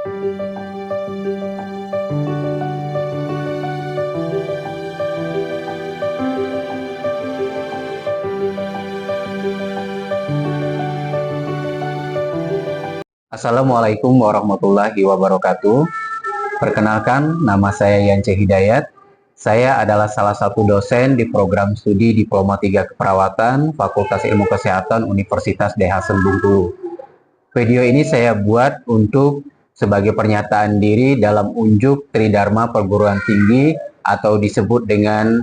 Assalamualaikum warahmatullahi wabarakatuh. Perkenalkan, nama saya Yance Hidayat. Saya adalah salah satu dosen di program studi Diploma 3 Keperawatan Fakultas Ilmu Kesehatan Universitas Dai Hasan Bengkulu. Video ini saya buat untuk sebagai pernyataan diri dalam unjuk Tridharma Perguruan Tinggi atau disebut dengan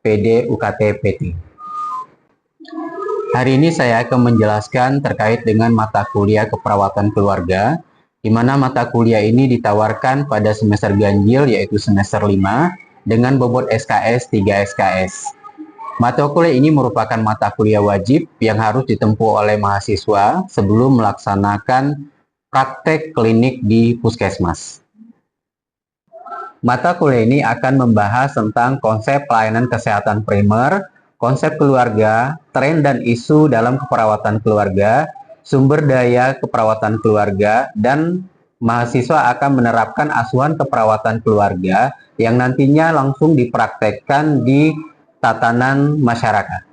PD UKT PT. Hari ini saya akan menjelaskan terkait dengan mata kuliah keperawatan keluarga, di mana mata kuliah ini ditawarkan pada semester ganjil yaitu semester 5 dengan bobot SKS 3 SKS. Mata kuliah ini merupakan mata kuliah wajib yang harus ditempuh oleh mahasiswa sebelum melaksanakan praktek klinik di puskesmas. Mata kuliah ini akan membahas tentang konsep pelayanan kesehatan primer, konsep keluarga, tren dan isu dalam keperawatan keluarga, sumber daya keperawatan keluarga, dan mahasiswa akan menerapkan asuhan keperawatan keluarga yang nantinya langsung dipraktekkan di tatanan masyarakat.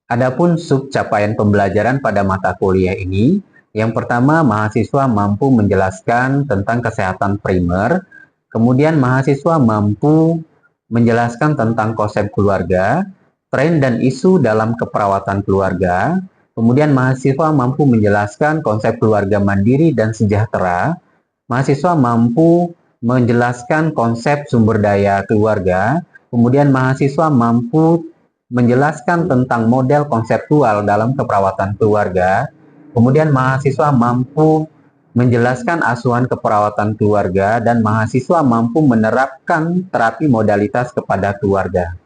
Adapun sub capaian pembelajaran pada mata kuliah ini, yang pertama mahasiswa mampu menjelaskan tentang kesehatan primer, kemudian mahasiswa mampu menjelaskan tentang konsep keluarga, tren dan isu dalam keperawatan keluarga, kemudian mahasiswa mampu menjelaskan konsep keluarga mandiri dan sejahtera, mahasiswa mampu menjelaskan konsep sumber daya keluarga, kemudian mahasiswa mampu menjelaskan tentang model konseptual dalam keperawatan keluarga, kemudian mahasiswa mampu menjelaskan asuhan keperawatan keluarga, dan mahasiswa mampu menerapkan terapi modalitas kepada keluarga.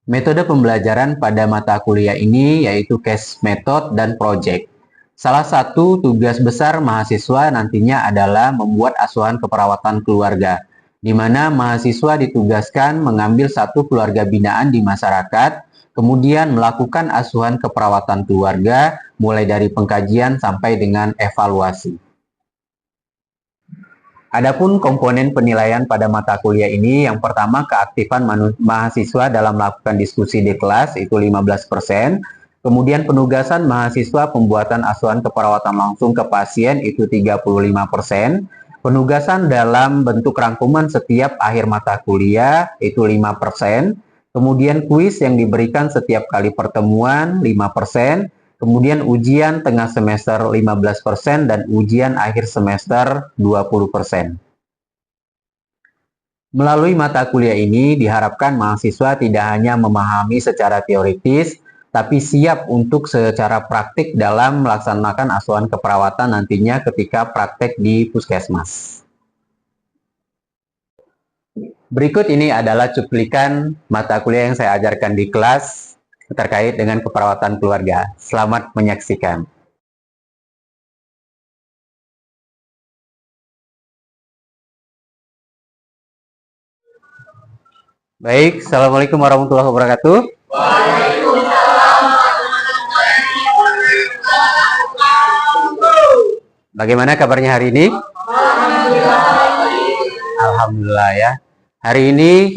Metode pembelajaran pada mata kuliah ini yaitu case method dan project. Salah satu tugas besar mahasiswa nantinya adalah membuat asuhan keperawatan keluarga, di mana mahasiswa ditugaskan mengambil satu keluarga binaan di masyarakat, kemudian melakukan asuhan keperawatan keluarga, mulai dari pengkajian sampai dengan evaluasi. Adapun komponen penilaian pada mata kuliah ini, yang pertama keaktifan mahasiswa dalam melakukan diskusi di kelas, itu 15%. Kemudian penugasan mahasiswa pembuatan asuhan keperawatan langsung ke pasien, itu 35%. Penugasan dalam bentuk rangkuman setiap akhir mata kuliah, itu 5%. Kemudian kuis yang diberikan setiap kali pertemuan 5%, kemudian ujian tengah semester 15%, dan ujian akhir semester 20%. Melalui mata kuliah ini diharapkan mahasiswa tidak hanya memahami secara teoritis, tapi siap untuk secara praktik dalam melaksanakan asuhan keperawatan nantinya ketika praktek di puskesmas. Berikut ini adalah cuplikan mata kuliah yang saya ajarkan di kelas terkait dengan keperawatan keluarga. Selamat menyaksikan. Baik, Assalamualaikum warahmatullahi wabarakatuh. Waalaikumsalam warahmatullahi wabarakatuh. Bagaimana kabarnya hari ini? Alhamdulillah. Alhamdulillah ya. Hari ini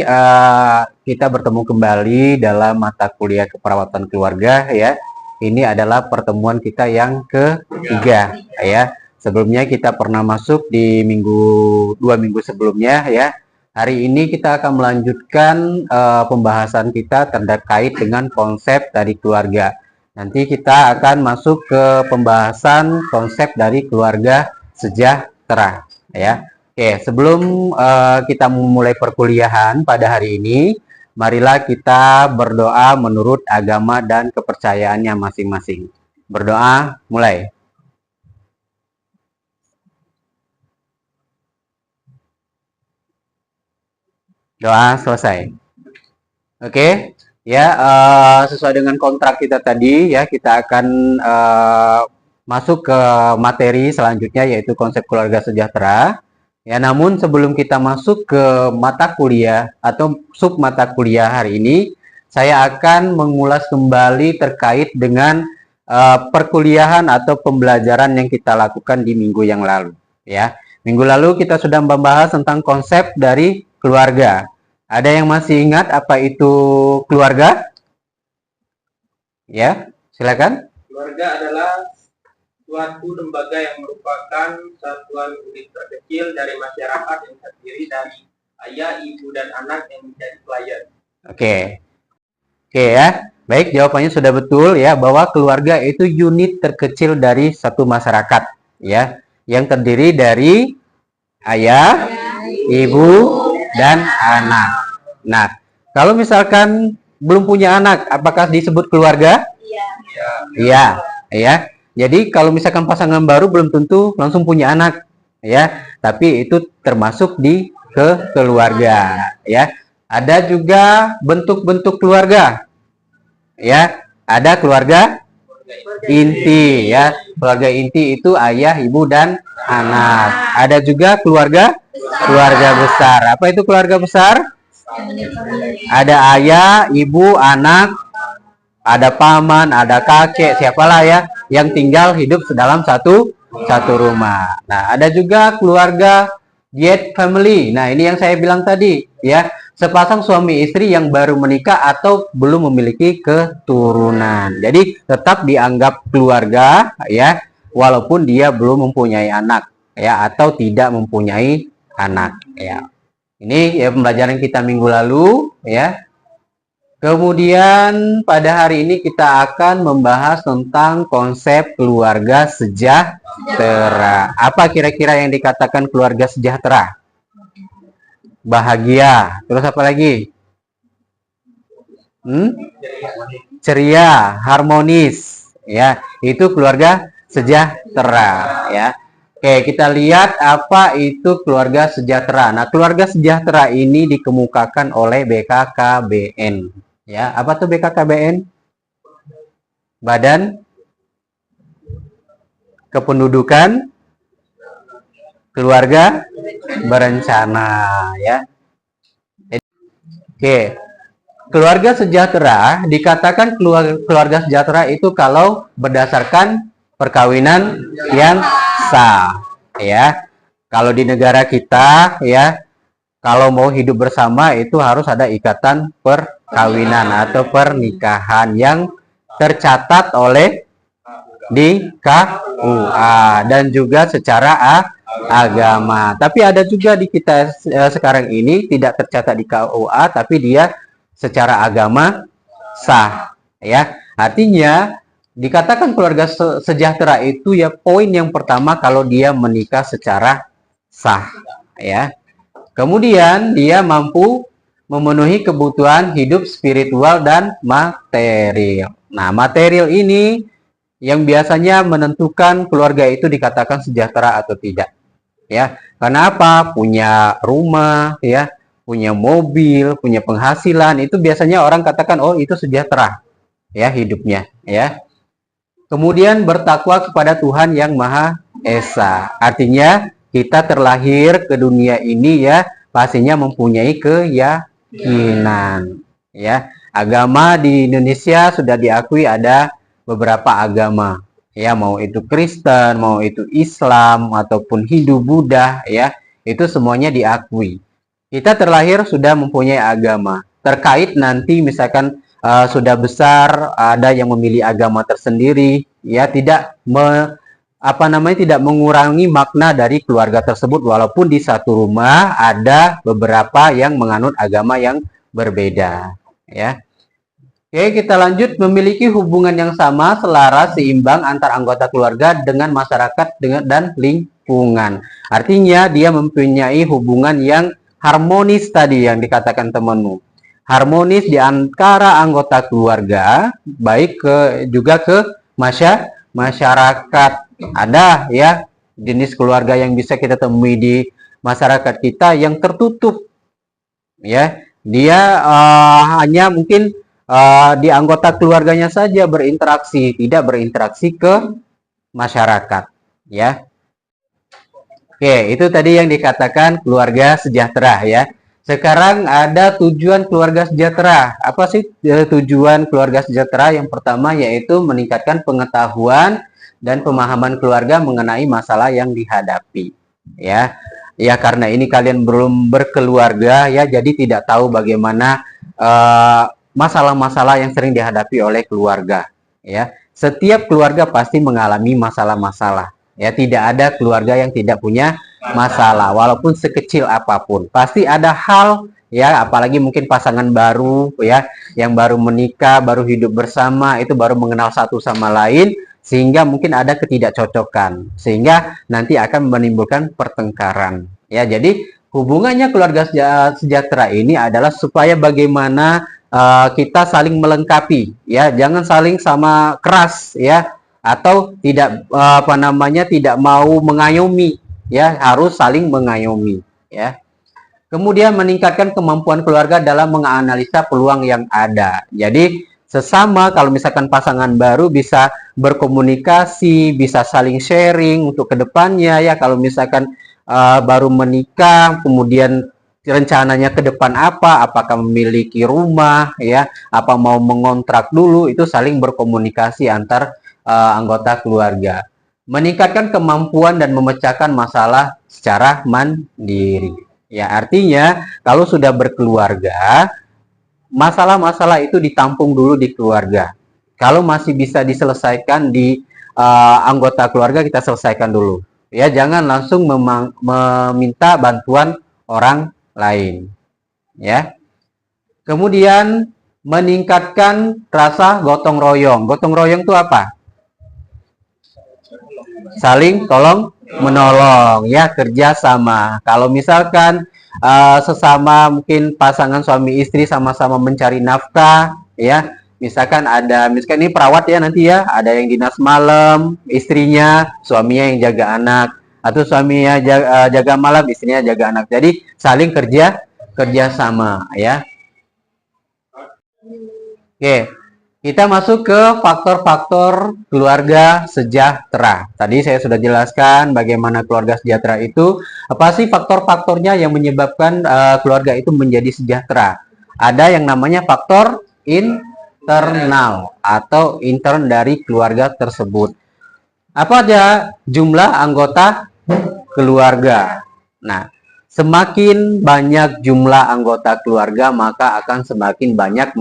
kita bertemu kembali dalam mata kuliah keperawatan keluarga ya. Ini adalah pertemuan kita yang ketiga ya. Sebelumnya kita pernah masuk di dua minggu sebelumnya ya. Hari ini kita akan melanjutkan pembahasan kita terkait dengan konsep dari keluarga. Nanti kita akan masuk ke pembahasan konsep dari keluarga sejahtera ya. Oke, sebelum kita memulai perkuliahan pada hari ini, marilah kita berdoa menurut agama dan kepercayaannya masing-masing. Berdoa, mulai. Doa selesai. Oke, ya sesuai dengan kontrak kita tadi, ya kita akan masuk ke materi selanjutnya yaitu konsep keluarga sejahtera. Ya, namun sebelum kita masuk ke mata kuliah atau sub mata kuliah hari ini, saya akan mengulas kembali terkait dengan perkuliahan atau pembelajaran yang kita lakukan di minggu yang lalu, ya. Minggu lalu kita sudah membahas tentang konsep dari keluarga. Ada yang masih ingat apa itu keluarga? Ya, silakan. Keluarga adalah suatu lembaga yang merupakan satuan unit terkecil dari masyarakat yang terdiri dari ayah, ibu, dan anak yang menjadi klien. Oke. Oke ya. Baik, jawabannya sudah betul ya, bahwa keluarga itu unit terkecil dari satu masyarakat ya, yang terdiri dari ayah, ibu, dan anak. Nah, kalau misalkan belum punya anak, apakah disebut keluarga? Iya, ya. Jadi kalau misalkan pasangan baru belum tentu langsung punya anak, ya. Tapi itu termasuk di keluarga, ya. Ada juga bentuk-bentuk keluarga, ya. Ada keluarga inti, ya. Keluarga inti itu ayah, ibu, dan anak. Ada juga keluarga besar. Apa itu keluarga besar? Ada ayah, ibu, anak, ada paman, ada kakek, siapalah ya yang tinggal hidup dalam satu rumah. Nah, ada juga keluarga Yet family. Nah, ini yang saya bilang tadi ya, sepasang suami istri yang baru menikah atau belum memiliki keturunan. Jadi tetap dianggap keluarga ya, walaupun dia belum mempunyai anak ya, atau tidak mempunyai anak ya. Ini ya pembelajaran kita minggu lalu ya. Kemudian pada hari ini kita akan membahas tentang konsep keluarga sejahtera. Apa kira-kira yang dikatakan keluarga sejahtera? Bahagia. Terus apa lagi? Ceria, harmonis. Ya, itu keluarga sejahtera. Ya. Oke, kita lihat apa itu keluarga sejahtera. Nah, keluarga sejahtera ini dikemukakan oleh BKKBN. Ya, apa tuh BKKBN? Badan Kependudukan Keluarga Berencana, ya. Oke. Keluarga sejahtera dikatakan keluarga sejahtera itu kalau berdasarkan perkawinan yang sah, ya. Kalau di negara kita, ya, kalau mau hidup bersama itu harus ada ikatan perkawinan atau pernikahan yang tercatat oleh di KUA dan juga secara agama. Tapi ada juga di kita sekarang ini tidak tercatat di KUA, tapi dia secara agama sah, ya. Artinya dikatakan keluarga sejahtera itu ya, poin yang pertama kalau dia menikah secara sah, ya. Kemudian dia mampu memenuhi kebutuhan hidup spiritual dan material. Nah, material ini yang biasanya menentukan keluarga itu dikatakan sejahtera atau tidak. Ya, karena apa? Punya rumah, ya, punya mobil, punya penghasilan, itu biasanya orang katakan oh itu sejahtera ya hidupnya, ya. Kemudian bertakwa kepada Tuhan yang Maha Esa. Artinya kita terlahir ke dunia ini ya pastinya mempunyai keyakinan, ya. Agama di Indonesia sudah diakui ada beberapa agama, ya, mau itu Kristen, mau itu Islam ataupun Hindu, Buddha, ya, itu semuanya diakui. Kita terlahir sudah mempunyai agama. Terkait nanti misalkan sudah besar ada yang memilih agama tersendiri, ya, tidak tidak mengurangi makna dari keluarga tersebut, walaupun di satu rumah ada beberapa yang menganut agama yang berbeda, ya. Oke, kita lanjut. Memiliki hubungan yang sama, selaras, seimbang antar anggota keluarga dengan masyarakat dan lingkungan. Artinya dia mempunyai hubungan yang harmonis tadi yang dikatakan temanmu. Harmonis di antara anggota keluarga, baik juga ke masyarakat. Ada ya jenis keluarga yang bisa kita temui di masyarakat kita yang tertutup, ya. Dia hanya mungkin di anggota keluarganya saja berinteraksi, tidak berinteraksi ke masyarakat, ya. Oke, itu tadi yang dikatakan keluarga sejahtera, ya. Sekarang ada tujuan keluarga sejahtera. Apa sih tujuan keluarga sejahtera? Yang pertama yaitu meningkatkan pengetahuan dan pemahaman keluarga mengenai masalah yang dihadapi. Ya, ya karena ini kalian belum berkeluarga ya, jadi tidak tahu bagaimana masalah-masalah yang sering dihadapi oleh keluarga. Ya, setiap keluarga pasti mengalami masalah-masalah. Ya, tidak ada keluarga yang tidak punya masalah, walaupun sekecil apapun. Pasti ada hal ya, apalagi mungkin pasangan baru ya, yang baru menikah, baru hidup bersama, itu baru mengenal satu sama lain, sehingga mungkin ada ketidakcocokan, sehingga nanti akan menimbulkan pertengkaran. Ya, jadi hubungannya keluarga sejahtera ini adalah supaya bagaimana kita saling melengkapi, ya, jangan saling sama keras ya, atau tidak tidak mau mengayomi. Ya, harus saling mengayomi ya. Kemudian meningkatkan kemampuan keluarga dalam menganalisa peluang yang ada. Jadi sesama kalau misalkan pasangan baru bisa berkomunikasi, bisa saling sharing untuk kedepannya ya. Kalau misalkan baru menikah, kemudian rencananya ke depan apa, apakah memiliki rumah ya, apa mau mengontrak dulu, itu saling berkomunikasi antar anggota keluarga. Meningkatkan kemampuan dan memecahkan masalah secara mandiri. Ya, artinya kalau sudah berkeluarga, masalah-masalah itu ditampung dulu di keluarga. Kalau masih bisa diselesaikan di anggota keluarga, kita selesaikan dulu. Ya, jangan langsung meminta bantuan orang lain. Ya. Kemudian meningkatkan rasa gotong royong. Gotong royong itu apa? Saling tolong menolong ya, kerja sama. Kalau misalkan sesama mungkin pasangan suami istri sama-sama mencari nafkah ya, misalkan ini perawat ya, nanti ya ada yang dinas malam, istrinya, suaminya yang jaga anak, atau suaminya jaga malam, istrinya jaga anak. Jadi saling kerja sama ya. Oke. Kita masuk ke faktor-faktor keluarga sejahtera. Tadi saya sudah jelaskan bagaimana keluarga sejahtera itu. Apa sih faktor-faktornya yang menyebabkan keluarga itu menjadi sejahtera? Ada yang namanya faktor internal atau intern dari keluarga tersebut. Apa aja jumlah anggota keluarga? Nah, semakin banyak jumlah anggota keluarga, maka akan semakin banyak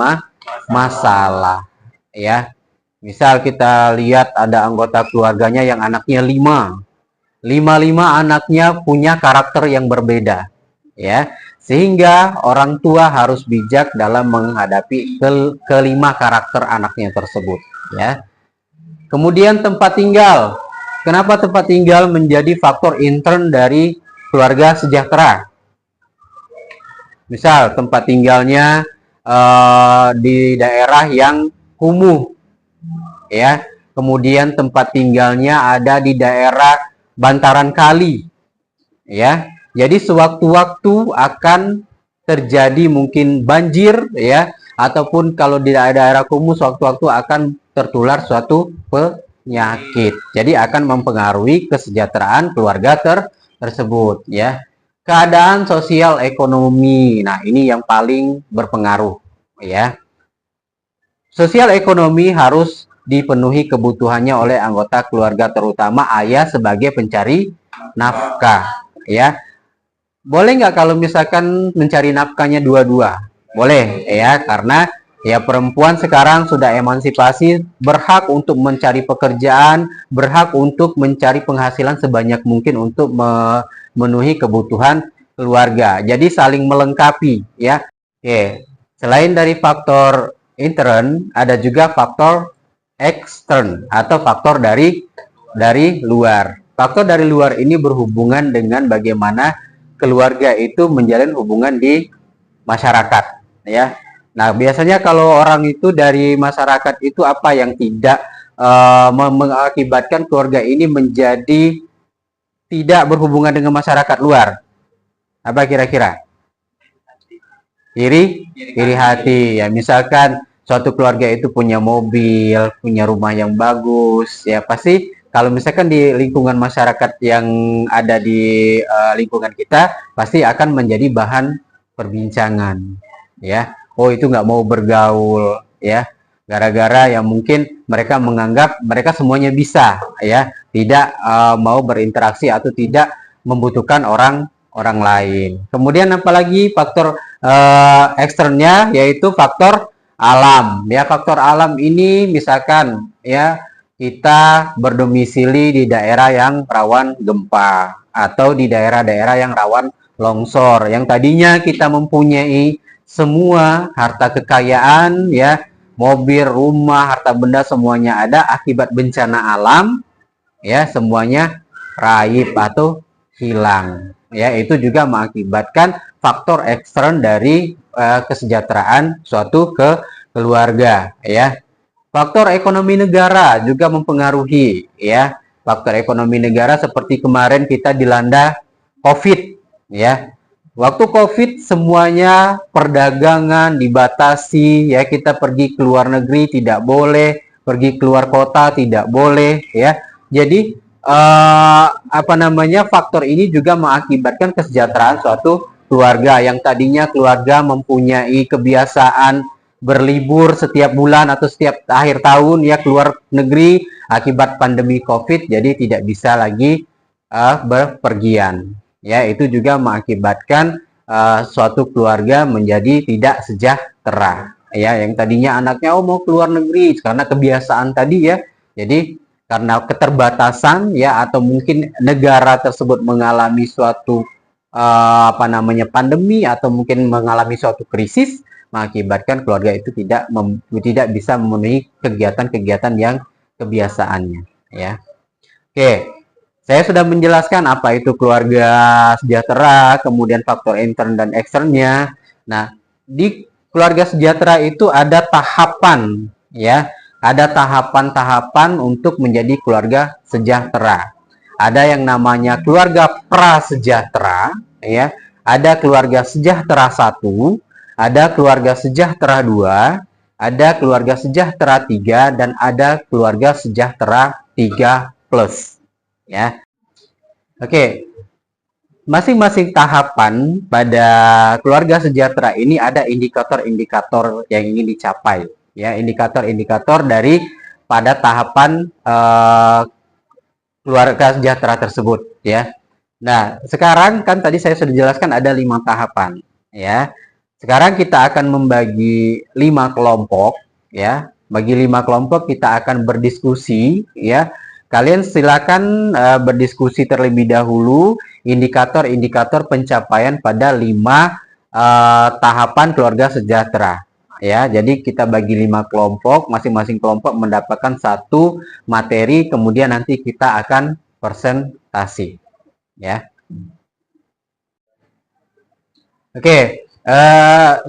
masalah. Ya, misal kita lihat ada anggota keluarganya yang anaknya 5 anaknya punya karakter yang berbeda ya, sehingga orang tua harus bijak dalam menghadapi kelima karakter anaknya tersebut ya. Kemudian tempat tinggal. Kenapa tempat tinggal menjadi faktor intern dari keluarga sejahtera? Misal tempat tinggalnya di daerah yang kumuh ya, kemudian tempat tinggalnya ada di daerah bantaran kali ya, jadi sewaktu-waktu akan terjadi mungkin banjir ya, ataupun kalau di daerah kumuh sewaktu-waktu akan tertular suatu penyakit, jadi akan mempengaruhi kesejahteraan keluarga tersebut ya. Keadaan sosial ekonomi, nah ini yang paling berpengaruh ya. Sosial ekonomi harus dipenuhi kebutuhannya oleh anggota keluarga, terutama ayah sebagai pencari nafkah ya. Boleh nggak kalau misalkan mencari nafkahnya dua-dua? Boleh ya, karena ya perempuan sekarang sudah emansipasi, berhak untuk mencari pekerjaan, berhak untuk mencari penghasilan sebanyak mungkin untuk memenuhi kebutuhan keluarga. Jadi saling melengkapi ya. Oke, selain dari faktor intern, ada juga faktor ekstern atau faktor dari luar. Faktor dari luar ini berhubungan dengan bagaimana keluarga itu menjalin hubungan di masyarakat ya. Nah, biasanya kalau orang itu dari masyarakat itu apa yang tidak mengakibatkan keluarga ini menjadi tidak berhubungan dengan masyarakat luar? Apa kira-kira? Iri hati ya. Misalkan suatu keluarga itu punya mobil, punya rumah yang bagus, ya pasti kalau misalkan di lingkungan masyarakat yang ada di lingkungan kita, pasti akan menjadi bahan perbincangan, ya. Oh, itu nggak mau bergaul, ya. Gara-gara yang mungkin mereka menganggap mereka semuanya bisa, ya, tidak mau berinteraksi atau tidak membutuhkan orang lain. Kemudian apalagi faktor eksternnya, yaitu faktor alam, ya. Faktor alam ini misalkan, ya, kita berdomisili di daerah yang rawan gempa atau di daerah-daerah yang rawan longsor, yang tadinya kita mempunyai semua harta kekayaan, ya, mobil, rumah, harta benda semuanya ada, akibat bencana alam, ya, semuanya raib atau hilang, ya. Itu juga mengakibatkan faktor ekstern dari kesejahteraan suatu keluarga, ya. Faktor ekonomi negara juga mempengaruhi, ya. Faktor ekonomi negara seperti kemarin kita dilanda COVID, ya. Waktu COVID semuanya perdagangan dibatasi, ya. Kita pergi ke luar negeri tidak boleh, pergi keluar kota tidak boleh, ya. Jadi faktor ini juga mengakibatkan kesejahteraan suatu keluarga yang tadinya keluarga mempunyai kebiasaan berlibur setiap bulan atau setiap akhir tahun, ya, keluar negeri. Akibat pandemi COVID jadi tidak bisa lagi berpergian, ya. Itu juga mengakibatkan suatu keluarga menjadi tidak sejahtera, ya. Yang tadinya anaknya mau keluar negeri karena kebiasaan tadi, ya. Jadi karena keterbatasan, ya, atau mungkin negara tersebut mengalami suatu pandemi atau mungkin mengalami suatu krisis, mengakibatkan keluarga itu tidak bisa memenuhi kegiatan-kegiatan yang kebiasaannya, ya. Oke, saya sudah menjelaskan apa itu keluarga sejahtera, kemudian faktor intern dan eksternnya. Nah, di keluarga sejahtera itu ada tahapan, ya. Ada tahapan-tahapan untuk menjadi keluarga sejahtera. Ada yang namanya keluarga prasejahtera, ya. Ada keluarga sejahtera 1, ada keluarga sejahtera 2, ada keluarga sejahtera 3, dan ada keluarga sejahtera 3+, ya. Oke. Masing-masing tahapan pada keluarga sejahtera ini ada indikator-indikator yang ingin dicapai, ya. Indikator-indikator dari pada tahapan keluarga sejahtera tersebut, ya. Nah, sekarang kan tadi saya sudah jelaskan ada 5 tahapan, ya. Sekarang kita akan membagi 5 kelompok, ya. Bagi 5 kelompok kita akan berdiskusi, ya. Kalian silakan berdiskusi terlebih dahulu indikator-indikator pencapaian pada 5 tahapan keluarga sejahtera, ya. Jadi kita bagi 5 kelompok, masing-masing kelompok mendapatkan 1 materi, kemudian nanti kita akan presentasi, ya. Oke.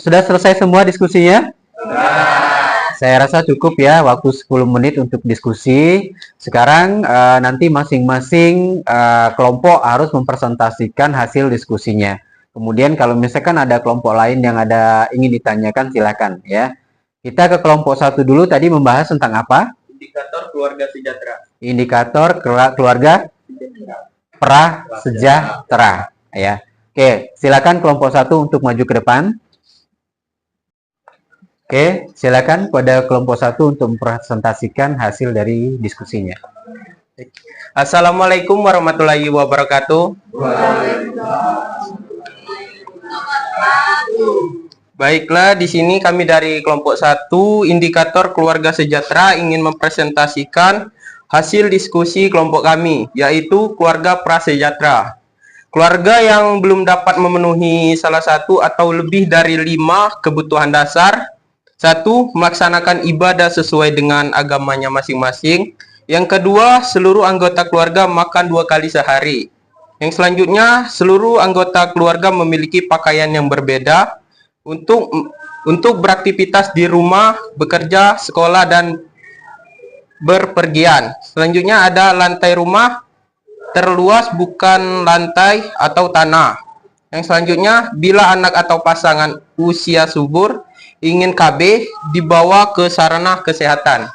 Sudah selesai semua diskusinya? Saya rasa cukup, ya, waktu 10 menit untuk diskusi. Sekarang nanti masing-masing kelompok harus mempresentasikan hasil diskusinya. Kemudian kalau misalkan ada kelompok lain yang ingin ditanyakan, silakan, ya. Kita ke kelompok 1 dulu, tadi membahas tentang apa? Indikator keluarga sejahtera. Indikator keluarga prasejahtera, ya. Oke, silakan kelompok 1 untuk maju ke depan. Oke, silakan pada kelompok 1 untuk mempresentasikan hasil dari diskusinya. Assalamualaikum warahmatullahi wabarakatuh. Baiklah, di sini kami dari kelompok 1 indikator keluarga sejahtera ingin mempresentasikan hasil diskusi kelompok kami, yaitu keluarga prasejahtera. Keluarga yang belum dapat memenuhi salah satu atau lebih dari 5 kebutuhan dasar. 1. Melaksanakan ibadah sesuai dengan agamanya masing-masing. Yang kedua, seluruh anggota keluarga makan 2 kali sehari. Yang selanjutnya, seluruh anggota keluarga memiliki pakaian yang berbeda untuk beraktivitas di rumah, bekerja, sekolah, dan berpergian. Selanjutnya ada lantai rumah terluas, bukan lantai atau tanah. Yang selanjutnya, bila anak atau pasangan usia subur ingin KB, dibawa ke sarana kesehatan.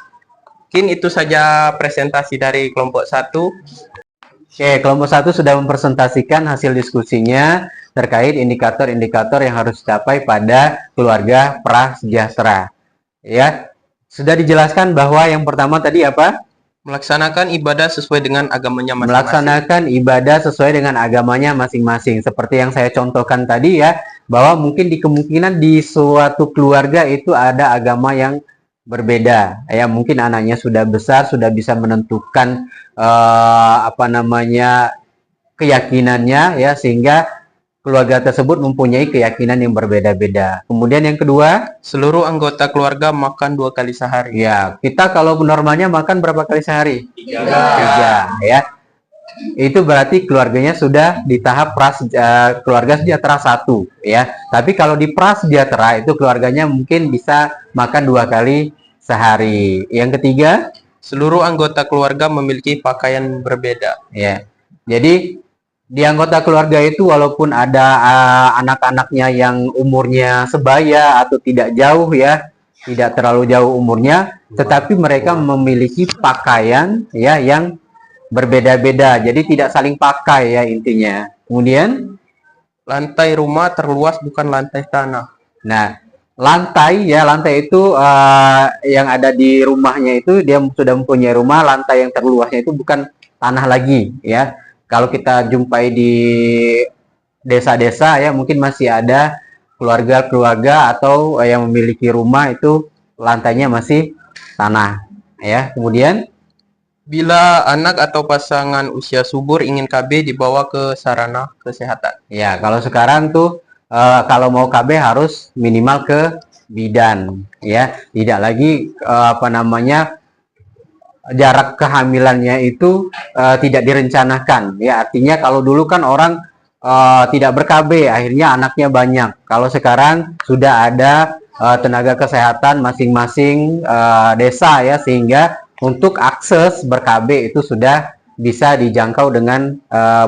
Mungkin itu saja presentasi dari kelompok 1. Oke, kelompok 1 sudah mempresentasikan hasil diskusinya terkait indikator-indikator yang harus dicapai pada keluarga prasejahtera. Ya, sudah dijelaskan bahwa yang pertama tadi apa? Melaksanakan ibadah sesuai dengan agamanya masing-masing. Melaksanakan ibadah sesuai dengan agamanya masing-masing. Seperti yang saya contohkan tadi ya, bahwa mungkin di kemungkinan di suatu keluarga itu ada agama yang berbeda. Ya, mungkin anaknya sudah besar, sudah bisa menentukan keyakinannya ya, sehingga keluarga tersebut mempunyai keyakinan yang berbeda-beda. Kemudian yang kedua, seluruh anggota keluarga makan 2 kali sehari. Ya, kita kalau normalnya makan berapa kali sehari? 3 ya. Itu berarti keluarganya sudah di tahap keluarga sejahtera 1 ya. Tapi kalau di prasejahtera itu keluarganya mungkin bisa makan 2 kali sehari. Yang ketiga, seluruh anggota keluarga memiliki pakaian berbeda. Ya. Jadi di anggota keluarga itu walaupun ada anak-anaknya yang umurnya sebaya atau tidak jauh ya, tidak terlalu jauh umurnya, tetapi mereka memiliki pakaian ya yang berbeda-beda. Jadi tidak saling pakai ya intinya. Kemudian lantai rumah terluas bukan lantai tanah. Nah, lantai itu yang ada di rumahnya itu dia sudah mempunyai rumah, lantai yang terluasnya itu bukan tanah lagi ya. Kalau kita jumpai di desa-desa ya, mungkin masih ada keluarga-keluarga atau yang memiliki rumah itu lantainya masih tanah ya. Kemudian bila anak atau pasangan usia subur ingin KB dibawa ke sarana kesehatan. Ya, kalau sekarang tuh kalau mau KB harus minimal ke bidan ya, tidak lagi jarak kehamilannya itu tidak direncanakan ya. Artinya kalau dulu kan orang tidak ber-KB, akhirnya anaknya banyak. Kalau sekarang sudah ada tenaga kesehatan masing-masing desa ya, sehingga untuk akses ber-KB itu sudah bisa dijangkau dengan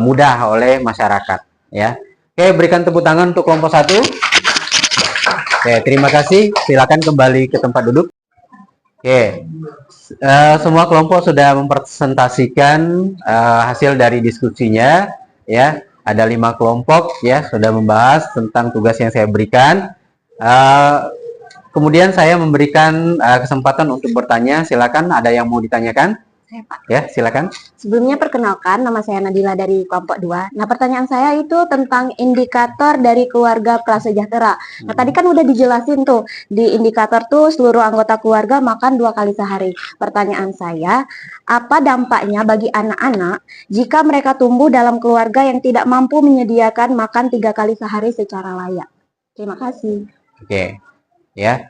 mudah oleh masyarakat ya. Oke, berikan tepuk tangan untuk kelompok 1. Oke, terima kasih. Silakan kembali ke tempat duduk. Oke, semua kelompok sudah mempresentasikan hasil dari diskusinya ya. Ada 5 kelompok ya, sudah membahas tentang tugas yang saya berikan. Kemudian saya memberikan kesempatan untuk bertanya. Silakan, ada yang mau ditanyakan? Saya, Pak. Ya, silakan. Sebelumnya perkenalkan, nama saya Nadila dari kelompok 2. Nah, pertanyaan saya itu tentang indikator dari keluarga prasejahtera. Nah, tadi kan udah dijelasin tuh, di indikator tuh seluruh anggota keluarga makan 2 kali sehari. Pertanyaan saya, apa dampaknya bagi anak-anak jika mereka tumbuh dalam keluarga yang tidak mampu menyediakan makan 3 kali sehari secara layak? Terima kasih. Oke, ya.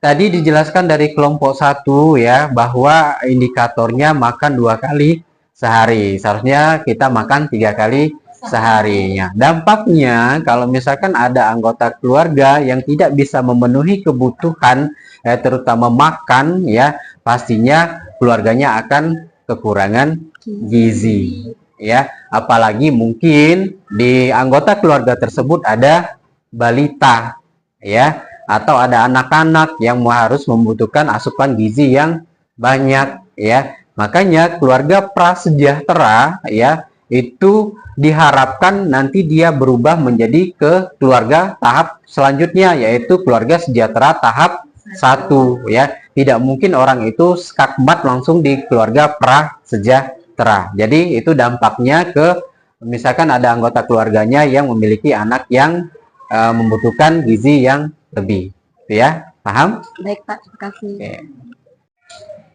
Tadi dijelaskan dari kelompok 1 ya, bahwa indikatornya makan 2 kali sehari. Seharusnya kita makan 3 kali sehari. Dampaknya kalau misalkan ada anggota keluarga yang tidak bisa memenuhi kebutuhan terutama makan ya, pastinya keluarganya akan kekurangan gizi ya. Apalagi mungkin di anggota keluarga tersebut ada balita ya, atau ada anak-anak yang harus membutuhkan asupan gizi yang banyak ya. Makanya keluarga prasejahtera ya, itu diharapkan nanti dia berubah menjadi ke keluarga tahap selanjutnya, yaitu keluarga sejahtera tahap 1 ya. Tidak mungkin orang itu skakmat langsung di keluarga prasejahtera. Jadi itu dampaknya ke misalkan ada anggota keluarganya yang memiliki anak yang membutuhkan gizi yang lebih, ya, paham? Baik, Pak, terima kasih. Oke.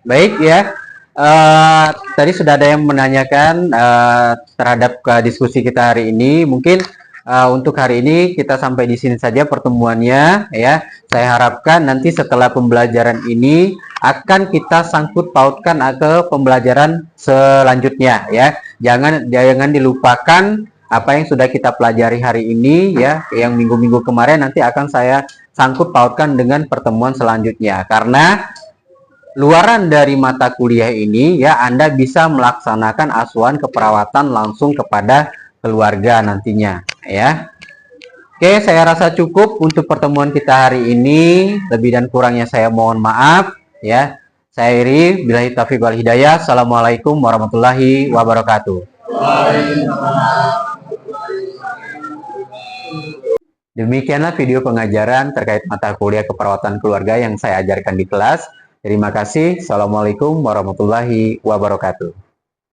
Baik ya, tadi sudah ada yang menanyakan terhadap diskusi kita hari ini. Mungkin untuk hari ini kita sampai di sini saja pertemuannya ya. Saya harapkan nanti setelah pembelajaran ini akan kita sangkut pautkan ke pembelajaran selanjutnya ya. Jangan dilupakan apa yang sudah kita pelajari hari ini ya, yang minggu-minggu kemarin nanti akan saya sangkut pautkan dengan pertemuan selanjutnya. Karena luaran dari mata kuliah ini ya, Anda bisa melaksanakan asuhan keperawatan langsung kepada keluarga nantinya ya. Oke, saya rasa cukup untuk pertemuan kita hari ini. Lebih dan kurangnya saya mohon maaf ya. Saya Iri, billahi taufiq wal hidayah. Assalamualaikum warahmatullahi wabarakatuh. Demikianlah video pengajaran terkait mata kuliah keperawatan keluarga yang saya ajarkan di kelas. Terima kasih. Assalamualaikum warahmatullahi wabarakatuh.